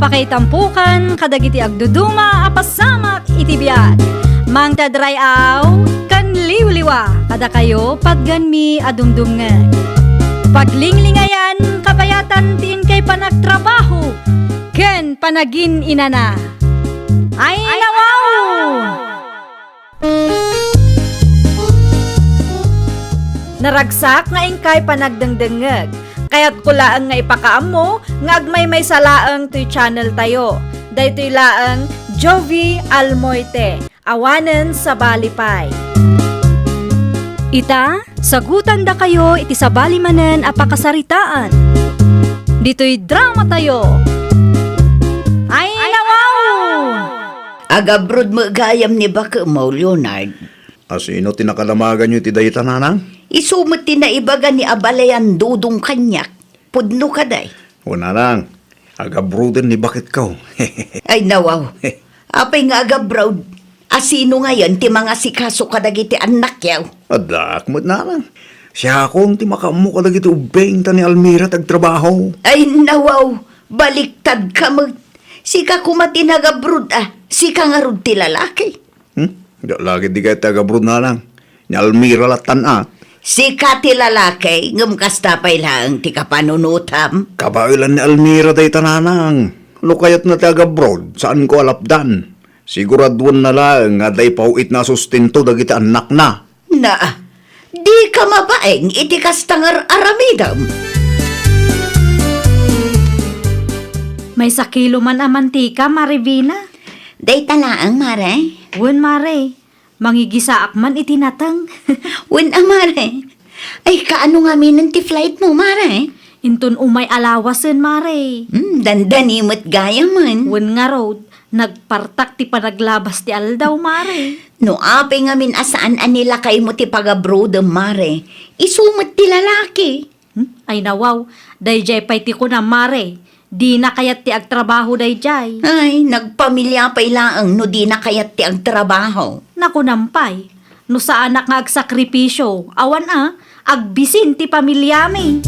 Apakaitampukan, kadagiti agduduma, apasamak itibiyat. Mang tadrayaw, kan liwliwa, kada kayo pagganmi adumdumngan. Paglinglingayan, kabayatan tiin kay panagtrabaho, ken panagin inana. Ay nawaw! Naragsak nga ingkay panagdengdengeg. Kaya't kulaang nga ipakaam mo, nga agmay may salaang to'y channel tayo. Daytoy laang Jovi Almoite, awanen sa balipay. Ita, sagutan da kayo iti sa balimanen apakasaritaan. Dito'y drama tayo. Ay nawaw! Agabrod mo gayam ni baka mo, Leonard. Asino tinakalamagan nyo iti dayta nanang? Isumot na ibaga ni abalayan dudong kanyak. Pudno ka day. Wala lang. Agabroden ni bakit ka. Ay nawaw. Apay nga agabrod. Asino ngayon ti mga sikaso kadagiti anak yaw. Adak mo't na lang. Siya akong ti makamu kadagiti ubeng ta ni Almira tagtrabaho. Ay nawaw. Baliktad ka mo. Sika kumati nagabrod Sika nga rod ti lalaki. Lagi di kayo tagabrod na lang. Ni Almira latan Sika ti lalaki. Ngumkastapay lang ti kapanunutam. Kabailan ni Almira day tananang. Lukayat na tagabrod. Saan ko alapdan? Siguraduan na lang nga day pauit na sustento dagiti anak na. Na, di ka mabaeng iti kastangar aramidam. May sakilo man amantika, Marivina. Day talaang, Mare. Wen Mare, mangigisaak man itinatang. Wen Mare. Ay, kaano nga minan ti flight mo, Mare? Intun umay alawasen, Mare. Dandani mo't gaya man. Wen nga road, nagpartak ti panaglabas ti aldaw, Mare. No, ape nga min asaan anila kay mo ti pagabrodem, Mare. Isumot ti lalaki. Ay nawaw, dayjay pay ti ko na, Mare. Di na kayat ti agtrabaho dayjay. Ay, nagpamilya pa ilaang no di na kayat ti agtrabaho. Naku nampay, no sa anak nga agsakripisyo, awan agbisin ti pamilyami.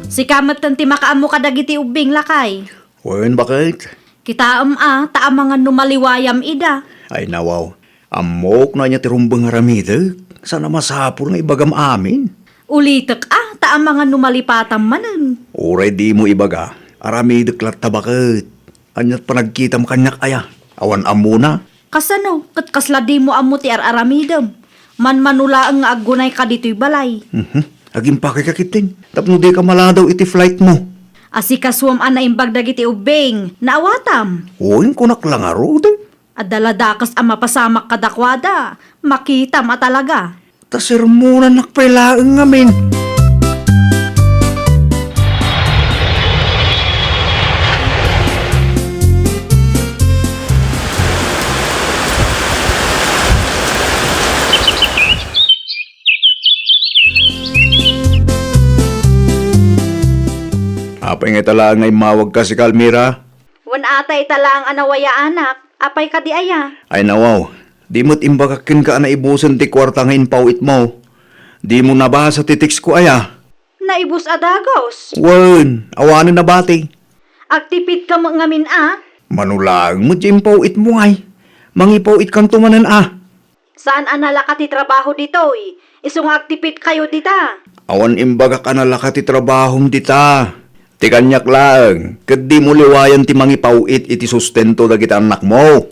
Si kamatan ti makaamo kadagiti ubing lakay. Wen bakit? Kitaam taam mga numaliwayam ida. Ay nawaw. Amok na niya tirumbang haramida. Sana masapul nga ibagam amin. Ulitek taam mga numalipatam manan. Uray di mo ibaga. Aramidak latta bakit? Anyat panagkita mo kanyak aya. Awan amuna. Kasano, katkasla di mo amo ti araramidam. Manmanula ang agunay ka dito'y balay. Aging pakikakiting. Tapno di ka maladaw iti flight mo. Asikaswam na imbag dagiti ubing, naawatam. Uwing kunak lang arod. At daladakas ang mapasamak kadakwada, makita matalaga. Tasir muna nakpailaang ngamin. Apay nga tala ngay mawag ka si Kalmira. Wan atay tala ang anawaya anak, apay ka di aya. Ay nawaw, di mo't imbagakin ka na ibusan ti kwarta ngayon pauit mo. Di mo nabasa ti text ko aya. Naibus adagos. Wen, awanan na bati. Agtipid ka ngamin Manulang mo di pauit mo ay. Mangipauit kang tumanan Saan anala ka ti trabaho dito Isung agtipid kayo dita. Awan imbaga ka na laka ti trabahom dita. Ti kanyak lang, kadi mo liwayan ti mangipauit iti sustento dagiti anak mo.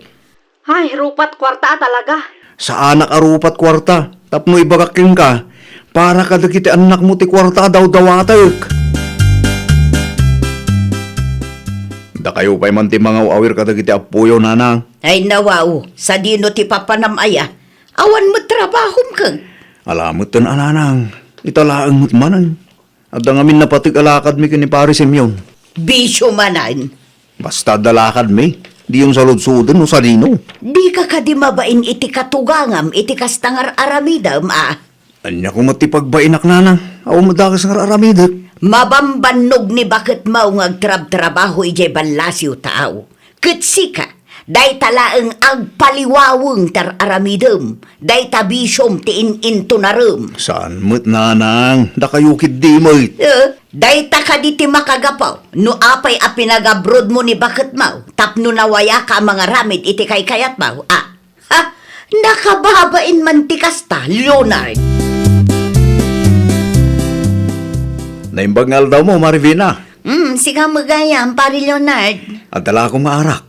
Ay, rupat kwarta talaga. Sa anak arupat kwarta, tapno ibagakin ka, para ka dagiti anak mo ti kwarta daw dawatek. Da kayo pa'y man ti mga awir ka dagiti apuyo nanang. Ay nawaw, sa dino ti papanamaya. Awan mo trabahom kang. Alamot tan ananang, italaang mo't manan. At dangamin na patig alakad mi kini pare Semyon. Bisyo manan. Basta dalakad mi, di yung saludsudan o salino. Di ka kadi mabain iti katugangam iti kastangar aramidam Anya ko matipagbain nanang, aw madakas nga aramidak. Mabambanog ni bakit mao ngagtrab-trabaho ijay balasyo tao. Kitsika, day talaang agpaliwaweng tar aramidem, day tabisyom ti in-into narum. Saan mo't nanang, da kayo kid di mo't. Dayta ka di ti makagapaw, no apay a pinag-abroad mo ni bakit mau, tapno nawaya ka mga ramid iti kay kayat mau, ah. Ha? Nakababain man ti kasta, Leonard. Naimbangal daw mo, Marivina. Siga magayam, pari Leonard. At dala akong maarak.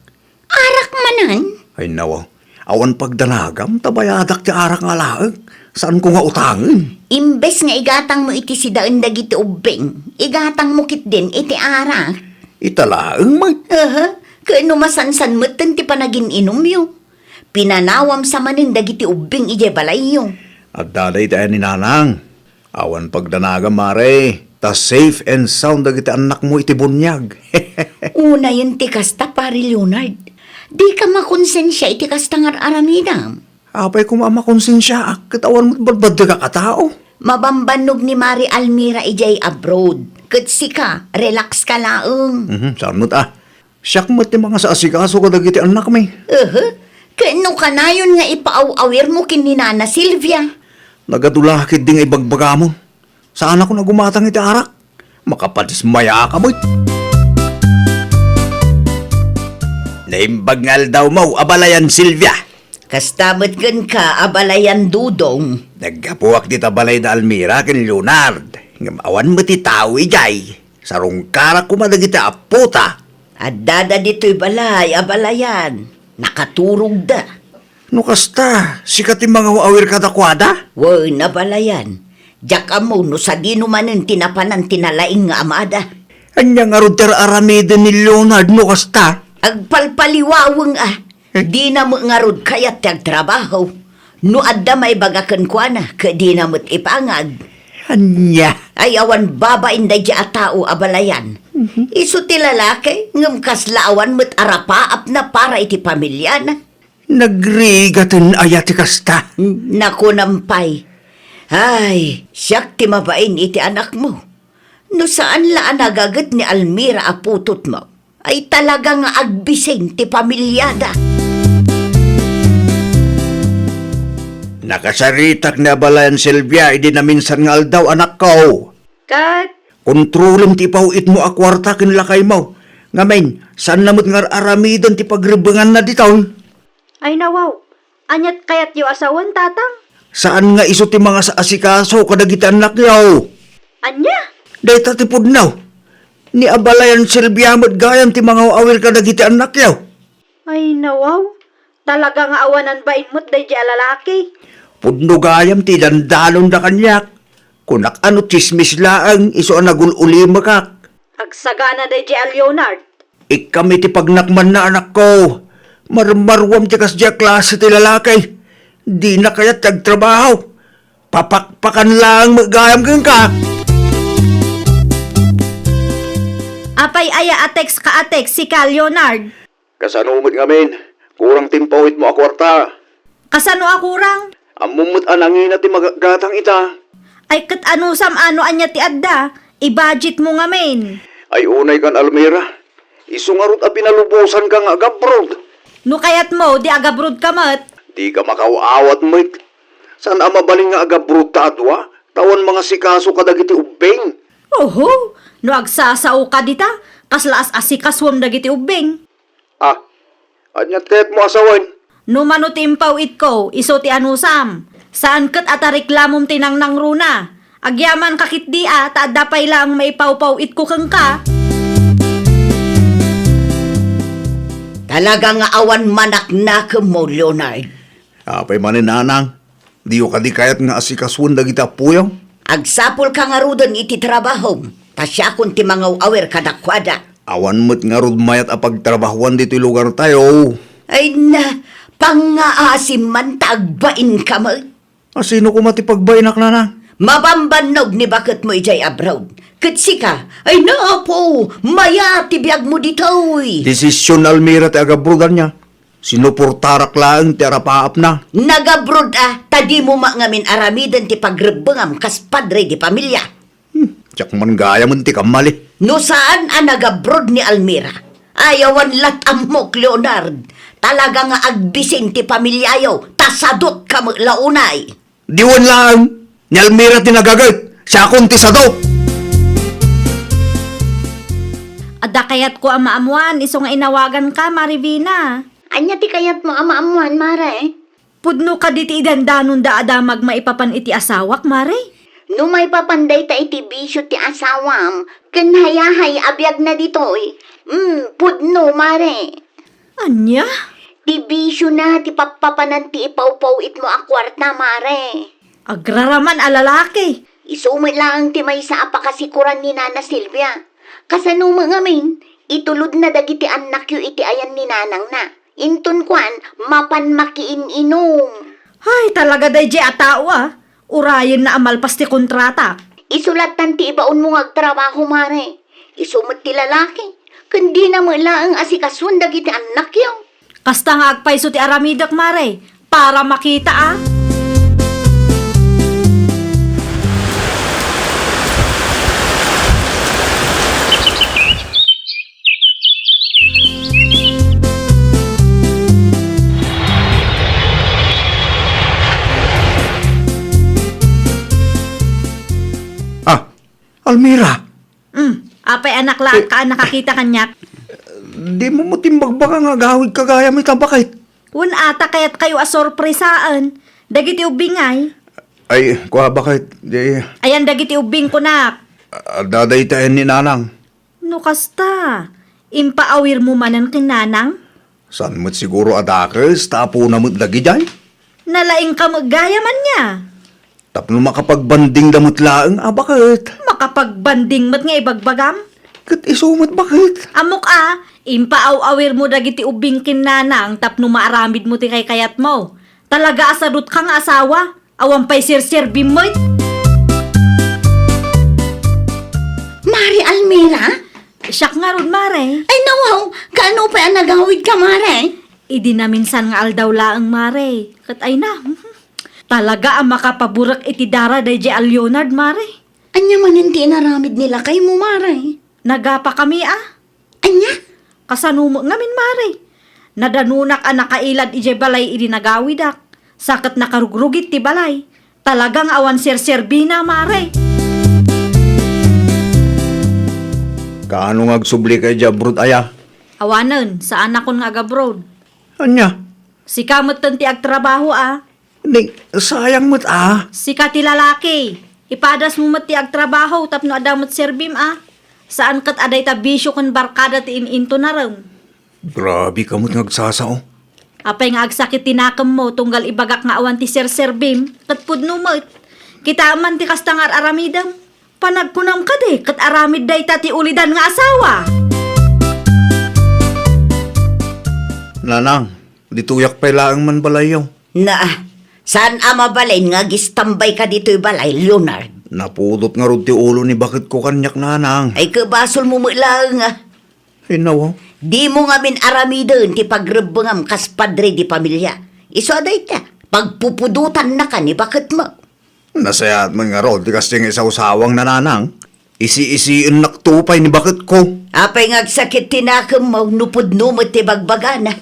Arak manan? Ay nawa, awan pagdanagam, tabayadak ti arak nga laag. Saan ko nga utangin? Imbes nga igatang mo iti si daan dagiti ubing, igatang mo kit din iti arak. Italaang may. Kano masansan mo ti panagin inom yo. Pinanawam sa manin dagiti ubing ije balay yo. At daday tayo ni Nanang. Awan pagdanagam, Mare. Ta safe and sound dagiti anak mo iti bunyag. Una yun ti kasta, pari Leonard. Di ka makonsensya iti kasta nga aramidam. Apay ko mamakonsensya, katawan mo't balbad ka katao. Mabambanog ni Mari Almira ijay abroad. Katsi ka, relax ka laeng. Saan mo't siyak mo't yung mga sa asikaso ka dagiti anak may. Kano ka na yun nga ipaaw-awir mo kin ni Nana Silvia? Nagadulakid din ay bagbagamon. Saan ako nagumatang iti arak? Makapadismaya ka mo't. Naimbagngal daw mo, abalayan Silvia. Kastamot kan ka, abalayan dudong. Nagkapuwak dita balay da Almira ken Leonard. Ngamawan mo ti tao ijay. Sarong karak kumadagita aputa. At dada dito'y balay, abalayan. Nakaturog da. No kasta, sikat yung mga awir kadakwada? Woy, nabalayan. Diyak amo no sa di numanin tinapanan tinalaing nga amada. Anyang arod ter aramide ni Leonard no kasta. Agpalpaliwawang Di na mo ngarod kayat tag trabaho. No adda may bagakan kwa na, ka di na mo't ipangag. Anya. Ay awan baba inday di atao abalayan. Iso ti lalaki, ngam kaslaawan mo't arapaap na para iti pamilya na. Nagrigatin ayati kasta. Naku nampay. Ay, siyak ti mabain iti anak mo. No saan laan nagagat ni Almira aputot mo, ay talaga nga agbising ti pamilyada. Nakasaritak na balayan Silvia, idi na minsan nga aldaw anak ko. Kat, Kontrolin ti pauit mo akwarta kin lakay mo. Ngamen, saan namot nga aramidon ti pagribangan na ditaw? ay nawaw. Anyat kayat yu asawan, tatang? Saan nga iso ti mga sa asikaso kadagiti anak yaw? Anya? Dahita ti pudnaw. Ni abalayan Silvia mo't gayan ti mga awil kadagiti anak yaw. Ay nawaw. Talaga nga awanan bain mo't day di alalaki. Pudno gayam ti dandalon da kanyak. Kunak ano chismis laang iso ang nagululi makak. Agsagana day di Leonard. Ikami ti pagnakman na anak ko. Marmarwam ti kasya klase ti lalaki. Di na kaya tagtrabaho. Papakpakan lang magayam kang ka. Apay aya atex ka atex si ka Leonard. Kasanumot ngamin. Kurang timpawit mo akwarta. Kasano akurang? Amumot anangin ti magagatang ita. Ay kat ano sam ano anya ti adda. I-budget mo nga main. Ay unay kan Almira. Isungarot a pinalubusan ka nga agabrod. No kayat mo, di agabrod ka mat. Di ka makauawat mo. Saan ang mabaling nga agabrod ta adwa? Tawan mga sikaso kadagiti ubeng. Oho, no agsasao ka dita. Kaslaas asikaswam dagiti ubing. Anyat kaya't mo asawan. No manutimpaw it ko, iso ti anusam. Saan kat atariklamom tinangnang runa. Agyaman kakit di taadda pay lang may pawpaw it ko kang ka. Talaga nga awan manak na mo, Leonard. Apay maninanang. Di ko kadi kayat nga asikaswan dagiti apuyang. Agsapol ka nga rudon iti trabaho. Tasya kun ti mga awer kadakwada. Awan mo't nga rod mayat a pagtrabahuan dito lugar tayo. Ay na, pangaasim man tagbain ka mo. Sino ko matipagbayinak na na? Mabambanog ni bakit mo ijay abroad. Katsi ka, ay na po, maya tibiyag mo ditoy. Desisyon Almira ti agabrodan niya. Sinuportarak lang ti arapaap na. Nagabrod tadi mo ngamin aramidan ti pagrebengam kas padre di pamilya. Tsak man gaya man ti kamali. No saan nagabrod ni Almira? Ayawan latam mo, Leonard. Talaga nga agbising ti pamilyayo, tasadot ka mo launay. Diwan lang. Ni Almira tinagagay. Siya akong tisado. Ada kayat ko ang maamuan, iso nga inawagan ka, Marivina. Anya ti kayat mo amaamuan, Mare? Pudno ka diti idandanon da adamag maipapan iti asawak, Mare. No may papanday ta iti bisyo ti asawam, kanhayahay abiyag na ditoy. Pudno, Mare. Anya? Ti bisyo na ti papapanan ti ipawpawit mo a kwarta, Mare. Agraraman alalaki. Isumit lang ti may sa apakasikuran ni Nana Silvia. Kasano mo ngamin, itulod na dagiti anak yu iti ayan ni Nanang na. Intun kwan, mapan makiin inom. Ay, talaga day di atao ah. Urayan na amalpas ti kontrata. Isulatan ti ibaon mo ngagtrabaho, Mare. Isumit ti lalaki. Kundi na mo lang asikasun dagiti anak yu. Kasta nga agpaiso ti aramidak, Mare. Para makita ah. Almira, Apay anak lahat ka nakakita kanyak. di mo matimbagbaga nga gawid kagaya may tabakit. Un ata kayat kayo asorpresaan. Dagiti ubingay. Ay, kuha bakit? Di, Ayan dagiti ubing ko na. daday tayo ni Nanang. No kasta. Impaawir mo manan kinanang. San mo't siguro adakes, tapo na mo't lagi dyan? Nalaing ka magaya man niya. Tapno makapagbanding damot laang, bakit? Makapagbanding mat nga ibagbagam. Kat isumot bakit? Amok impaaw-awir mo dagiti ubing kinanang tapno maaramid mo ti kay kayat mo. Talaga asadot ka nga asawa. Awan pa'y sir-serbi mo. Mare Almira? Siyak nga ron, Mare. Ay nawaw, kaano pa ang nagawid ka, Mare? Idi na minsan nga aldaw laang, Mare. Kat ay na. Talaga ang makapaburak iti dara day al Leonard, Mare. Anya man hindi naramid nila kay mo, Mare. Nagapa kami Anya? Kasanumo ngamin, Mare. Nadanunak ang nakailad ije balay idi nagawidak. Sakat nakarugrugit ti balay. Talagang awan sir-serbina, Mare. Kaano ngagsubli kay Jabrod aya? Awanan, saan ako nga agabroad. Anya? Si kamot ti agtrabaho Ning, sayang mo't Si ti lalaki. Ipadas mo mat ti agtrabaho tapno adamot serbim Saan kat aday ta bisyo kon barkada ti ininto na raw. Grabe ka mo't ngagsasao. Apay nga agsakit tinakam mo tunggal ibagak nga awan ti serbim kat pudno mo't. Kita man ti kastangar aramidam. Panagkunam ka de kat aramid day ta ti ulidan nga asawa. Nanang, dituyak pa laang man balayaw. Na, saan ama balay nga gistambay ka dito'y balay, Leonard? Napudot nga ron ti ulo ni bakit ko kanyak, Nanang. Ay kabasol mo lang Inaw, Di mo nga min aramidon ti pagrebengam kas padre di pamilya. Iso aday ta, pagpupudutan na ka ni bakit mo? Nasayat man nga ron, di kasi nga isaw-sawang nananang. Isi-isiin naktupay ni bakit ko. Apay ngagsakit tinakam mo, nupudno mo ti bagbagana.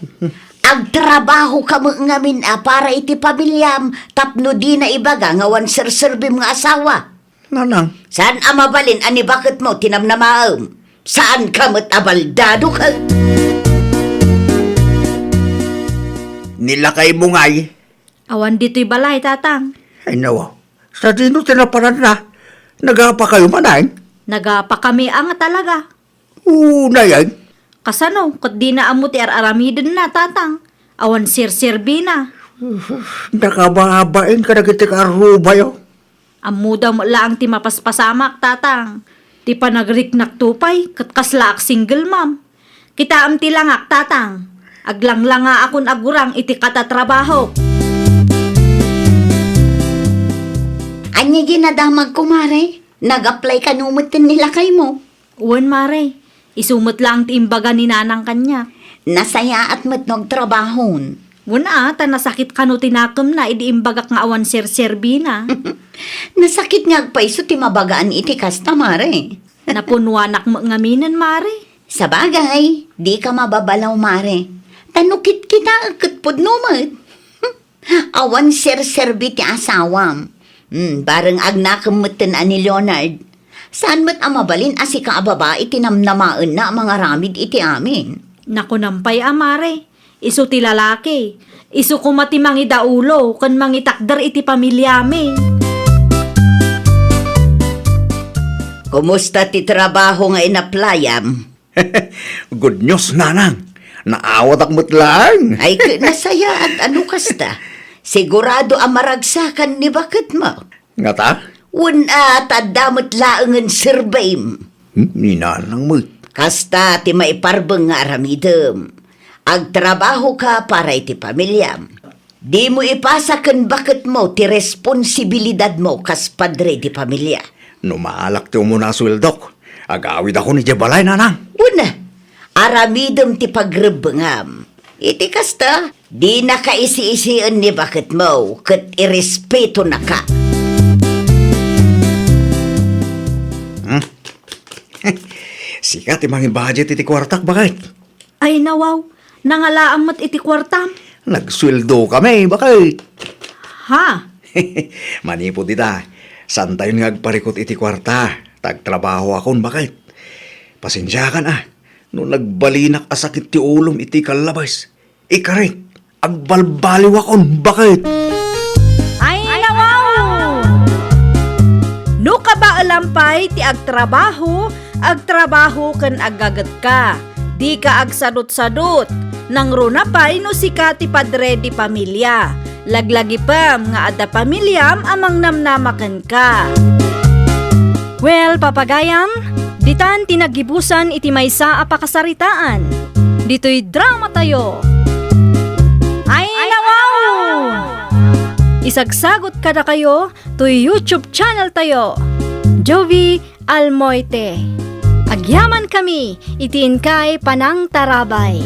Agtrabaho ka mo ngamin para iti pamilyam, tapno di na ibaga nga wan serserbim nga asawa. Nanang, Saan ama balin ani bakit mo tinamnamaam? Saan ka mo't abaldado ka? nilakay mo nga'y. Awan dito'y balay, tatang. Ay nawa, sa dino tinaparan na. Nagapa kayo manay? Nagapa kami talaga. Una yan. Kasano, kat di na amo ti aramidin na, tatang. Awan sir-serbi na. Nakababain ka na kita karuba yun. Amuda mo lang ti mapaspasamak, tatang. Ti panagrik tupay, kat kaslaak single mom. Kita am ti langak, tatang. Aglang nga akon agurang iti katatrabaho. Anya ginadamag ko, Mare? Nag-apply ka numutin nila kay mo. Uwan, Mare. Isumot lang ti imbaga ni nanang kanya. Nasaya at matnog trabahon. Wala, nasakit ka no tinakam na, idi imbagak nga awan sir-serbi na. Nasakit nga agpaiso ti mabagaan iti kasta, Mare. Napunwanak mo ngaminan, Mare. Sa bagay, di ka mababalaw, Mare. Tanukit kita agkat pudnumot. Awan sir-serbi ti asawam. Barang agnakamatan ani Leonard. Saan mo't amabalin asi ka ababa itinamnamaan na mga ramid iti amin? Naku nampay amare, isu ti lalaki, isu kumati mangi daulo, kan mangi takder iti pamilyami. Kumusta ti trabaho nga inaplayam? Good news, nanang. Naawat akmat lang. Ay, nasaya at ano kasta? Sigurado amaragsakan ni bakit mo? Nga ta? Una tadamot laangan survey. Ni nanang mo. Kasta ti maiparbeng nga aramidem. Agtrabaho ka para iti pamilyam. Di mo ipasakan bakit mo ti responsibilidad mo kas padre di pamilya. Numalak ti umuna sweldok. Agawid ako ni Jabalay, nanang. Una, aramidem ti pagrebengam. Iti kasta, di na kaisi-isian ni bakit mo, kat irespeto na ka. Sikat imang budget iti kwartak, bakit? Ay nawaw, nangalaam mo't iti kwartam. Nagsweldo kami, bakit? Ha? Manipod ita. San tayo nga agparikot iti kwarta? Tagtrabaho akon, bakit? Pasensya ka na. Nung nagbalinak asakit ti ulom iti kalabas. Ikarik, agbalbaliw akon, bakit? Ay nawaw! No ka ba alampay ti agtrabaho kan agagat ka. Di ka agsadot-sadot. Nang runa pa'y no sika ti padre di pamilya. Laglagi pam nga adda pamilyam amang namnamakan ka. Well, papagayam, ditan tinagibusan iti maysa a pakasaritaan. Dito'y drama tayo. Ay nawaw! Isagsagot kada kayo to YouTube channel tayo. Jovi Almoite. Agyaman kami, itiin kay Panang Tarabay.